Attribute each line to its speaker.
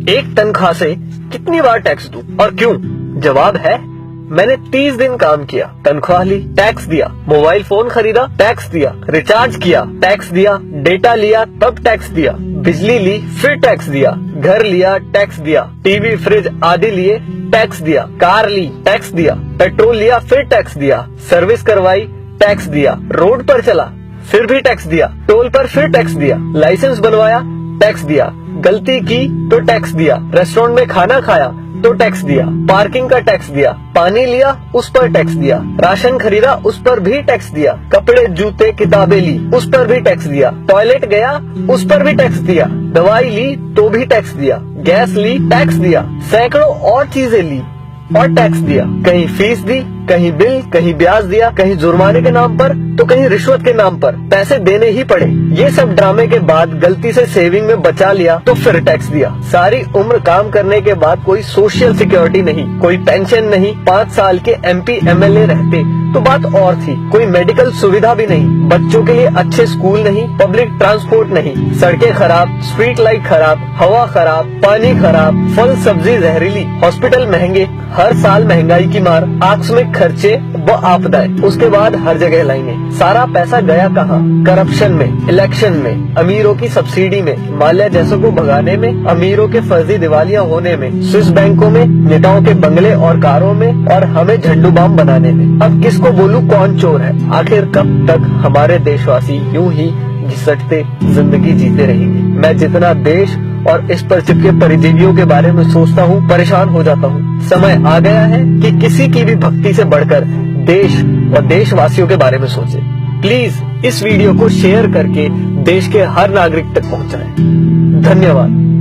Speaker 1: एक तनख्वाह से कितनी बार टैक्स दूं और क्यों? जवाब है, मैंने 30 दिन काम किया, तनख्वाह ली, टैक्स दिया, मोबाइल फोन खरीदा, टैक्स दिया, रिचार्ज किया, टैक्स दिया, डेटा लिया, तब टैक्स दिया, बिजली ली, फिर टैक्स दिया, घर लिया, टैक्स दिया, टीवी फ्रिज आदि लिए, टैक्स दिया, कार ली, टैक्स दिया, पेट्रोल लिया, फिर टैक्स दिया, सर्विस करवाई, टैक्स दिया, रोड पर चला, फिर भी टैक्स दिया, टोल पर फिर टैक्स दिया, लाइसेंस बनवाया, टैक्स दिया, गलती की तो टैक्स दिया, रेस्टोरेंट में खाना खाया तो टैक्स दिया, पार्किंग का टैक्स दिया, पानी लिया उस पर टैक्स दिया, राशन खरीदा उस पर भी टैक्स दिया, कपड़े जूते किताबें ली उस पर भी टैक्स दिया, टॉयलेट गया उस पर भी टैक्स दिया, दवाई ली तो भी टैक्स दिया, गैस ली टैक्स दिया, सैकड़ों और चीजें ली और टैक्स दिया, कहीं फीस दी, कहीं बिल, कहीं ब्याज दिया, कहीं जुर्माने के नाम पर तो कहीं रिश्वत के नाम पर पैसे देने ही पड़े। ये सब ड्रामे के बाद गलती से सेविंग में बचा लिया तो फिर टैक्स दिया। सारी उम्र काम करने के बाद कोई सोशल सिक्योरिटी नहीं, कोई पेंशन नहीं, 5 साल के MP MLA रहते तो बात और थी, कोई मेडिकल सुविधा भी नहीं, बच्चों के लिए अच्छे स्कूल नहीं, पब्लिक ट्रांसपोर्ट नहीं, सड़कें खराब, स्ट्रीट लाइट खराब, हवा खराब, पानी खराब, फल सब्जी जहरीली, हॉस्पिटल महंगे, हर साल महंगाई की मार, आकस्मिक खर्चे व आपदाएं, उसके बाद हर जगह लाइनें। सारा पैसा गया कहाँ? करप्शन में, इलेक्शन में, अमीरों की सब्सिडी में, माल्या जैसों को भगाने में, अमीरों के फर्जी दिवालियां होने में, स्विस बैंकों में, नेताओं के बंगले और कारों में और हमें झंडू बाम बनाने में। अब किसको बोलूं कौन चोर है? आखिर कब तक हमारे देशवासी यूं ही घिसटते जिंदगी जीते रहेंगे? मैं जितना देश और इस पर चिपके परिजीवियों के बारे में सोचता हूँ, परेशान हो जाता हूँ। समय आ गया है कि किसी की भी भक्ति से बढ़कर देश और देशवासियों के बारे में सोचे। प्लीज इस वीडियो को शेयर करके देश के हर नागरिक तक पहुंचाएं। धन्यवाद।